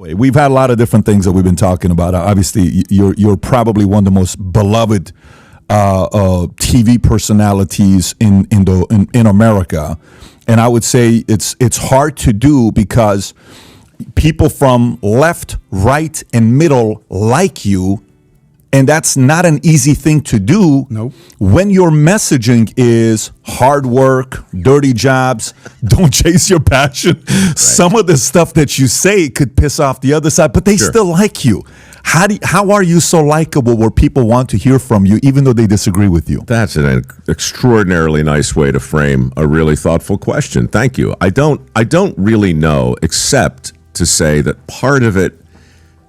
We've had a lot of different things that we've been talking about. Obviously, you're probably one of the most beloved TV personalities in America, and I would say it's hard to do because people from left, right, and middle like you. And that's not an easy thing to do. Nope. When your messaging is hard work, dirty jobs, don't chase your passion. Right. Some of the stuff that you say could piss off the other side, but they still like you. How are you so likable where people want to hear from you even though they disagree with you? That's an extraordinarily nice way to frame a really thoughtful question. Thank you. I don't really know, except to say that part of it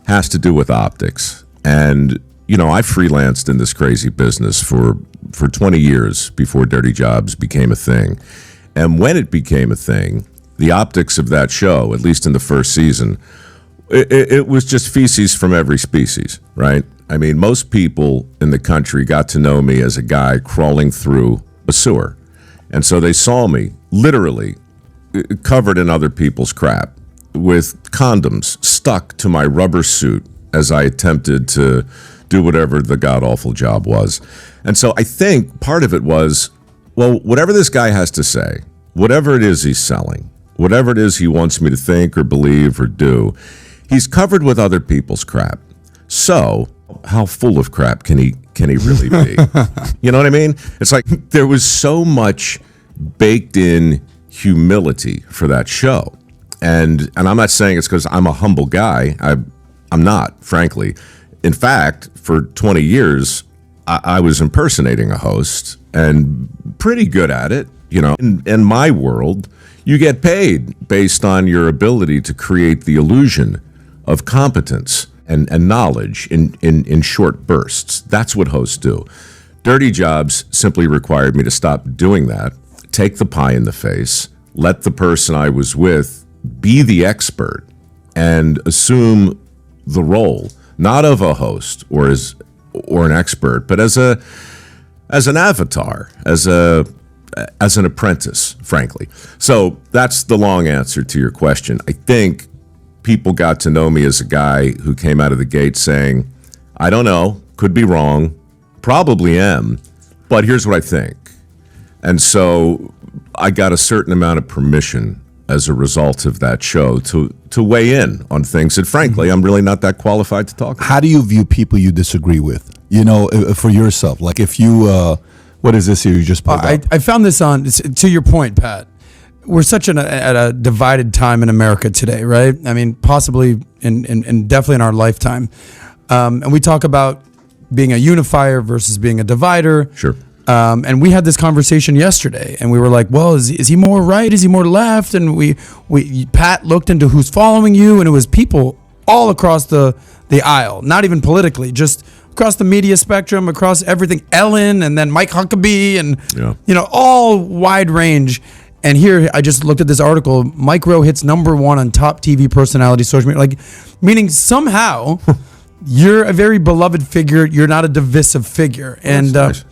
has to do with optics. And I freelanced in this crazy business for 20 years before Dirty Jobs became a thing. And when it became a thing, the optics of that show, at least in the first season, it was just feces from every species, right? I mean, most people in the country got to know me as a guy crawling through a sewer. And so they saw me literally covered in other people's crap with condoms stuck to my rubber suit as I attempted to do whatever the god-awful job was. And so I think part of it was, well, whatever this guy has to say, whatever it is he's selling, whatever it is he wants me to think or believe or do, he's covered with other people's crap. So how full of crap can he really be? You know what I mean? It's like there was so much baked in humility for that show. And I'm not saying it's because I'm a humble guy. I'm not, frankly. In fact, for 20 years, I was impersonating a host and pretty good at it. In my world, you get paid based on your ability to create the illusion of competence and knowledge in short bursts. That's what hosts do. Dirty Jobs simply required me to stop doing that, take the pie in the face, let the person I was with be the expert, and assume the role, not of a host or an expert, but as an avatar, as an apprentice, frankly. So that's the long answer to your question. I think people got to know me as a guy who came out of the gate saying, I don't know, could be wrong, probably am, but here's what I think. And so I got a certain amount of permission as a result of that show to weigh in on things that, frankly, I'm really not that qualified to talk about. How do you view people you disagree with, for yourself? Like if you, what is this here you just pulled up? I found this to your point, Pat. We're such at a divided time in America today, right? I mean, possibly and definitely in our lifetime. And we talk about being a unifier versus being a divider. Sure. And we had this conversation yesterday, and we were like, "Well, is he more right? Is he more left?" And Pat looked into who's following you, and it was people all across the aisle, not even politically, just across the media spectrum, across everything. Ellen, and then Mike Huckabee, and all wide range. And here, I just looked at this article. Mike Rowe hits #1 on top TV personality social media, meaning somehow you're a very beloved figure. You're not a divisive figure, and. Nice.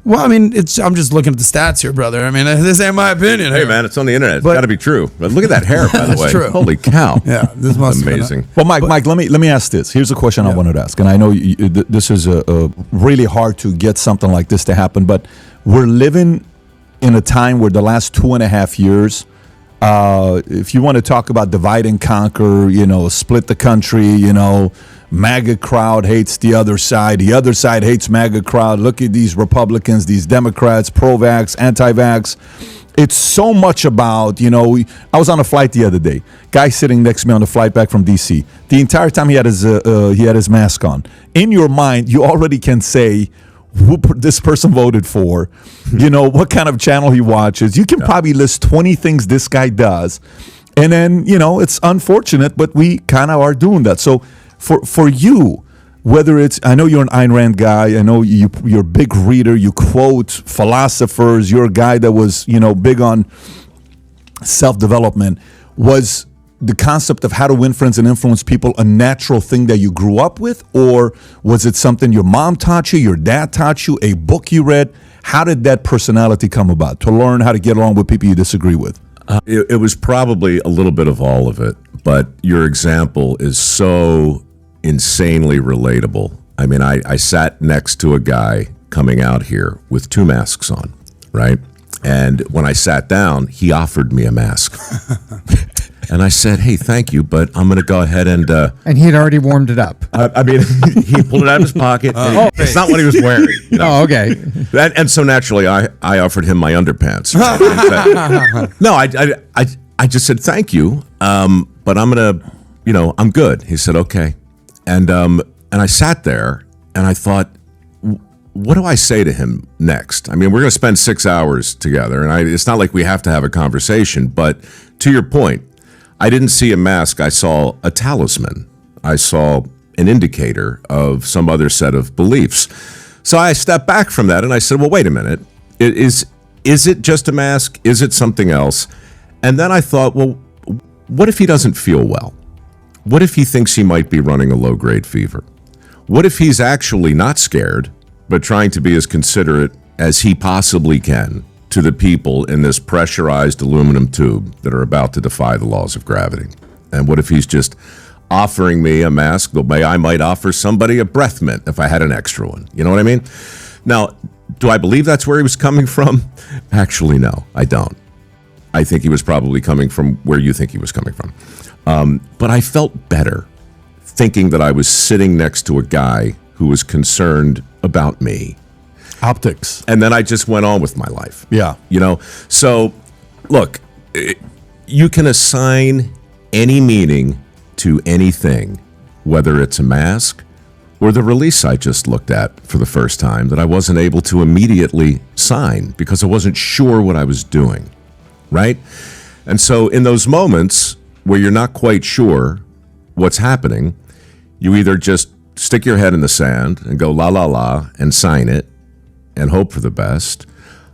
Well, I mean, I'm just looking at the stats here, brother. I mean, this ain't my opinion. Hey, man, it's on the internet. It's got to be true. But look at that hair, by the way. True. Holy cow. Yeah, this must be amazing. Well, Mike, let me ask this. Here's a question I wanted to ask, and I know this is really hard to get something like this to happen, but we're living in a time where the last 2.5 years, if you want to talk about divide and conquer, split the country, MAGA crowd hates the other side hates MAGA crowd. Look at these Republicans, these Democrats, pro-vax, anti-vax. It's so much about, I was on a flight the other day. Guy sitting next to me on the flight back from D.C. The entire time he had his mask on. In your mind, you already can say who this person voted for, what kind of channel he watches. You can probably list 20 things this guy does. And then, it's unfortunate, but we kind of are doing that. So for you, whether it's, I know you're an Ayn Rand guy, I know you're a big reader, you quote philosophers, you're a guy that was, big on self-development. Was the concept of how to win friends and influence people a natural thing that you grew up with? Or was it something your mom taught you, your dad taught you, a book you read? How did that personality come about, to learn how to get along with people you disagree with? It was probably a little bit of all of it, but your example is so insanely relatable. I mean, I sat next to a guy coming out here with 2 masks on, right? And when I sat down, he offered me a mask. And I said, hey, thank you, but I'm going to go ahead and... And he had already warmed it up. I mean, he pulled it out of his pocket. It's not what he was wearing. You know? Oh, okay. And so naturally, I offered him my underpants. No, I just said, thank you, but I'm going to, I'm good. He said, okay. And I sat there and I thought, what do I say to him next? I mean, we're going to spend 6 hours together, and it's not like we have to have a conversation, but to your point, I didn't see a mask. I saw a talisman. I saw an indicator of some other set of beliefs. So I stepped back from that and I said, well, wait a minute. Is it just a mask? Is it something else? And then I thought, well, what if he doesn't feel well? What if he thinks he might be running a low-grade fever? What if he's actually not scared, but trying to be as considerate as he possibly can to the people in this pressurized aluminum tube that are about to defy the laws of gravity? And what if he's just offering me a mask the way I might offer somebody a breath mint if I had an extra one? You know what I mean? Now, do I believe that's where he was coming from? Actually, no, I don't. I think he was probably coming from where you think he was coming from. But I felt better thinking that I was sitting next to a guy who was concerned about me. Optics. And then I just went on with my life. Yeah. So look, you can assign any meaning to anything, whether it's a mask or the release I just looked at for the first time that I wasn't able to immediately sign because I wasn't sure what I was doing, right? And so in those moments where you're not quite sure what's happening, you either just stick your head in the sand and go la la la and sign it and hope for the best,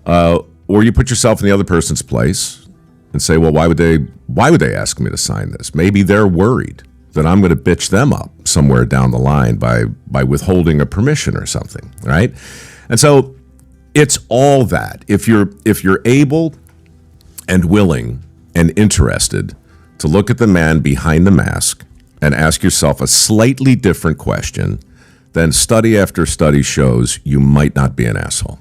or you put yourself in the other person's place and say, well, why would they ask me to sign this? Maybe they're worried that I'm going to bitch them up somewhere down the line by withholding a permission or something, right? And so it's all that. If you're able and willing and interested to look at the man behind the mask and ask yourself a slightly different question, then study after study shows you might not be an asshole.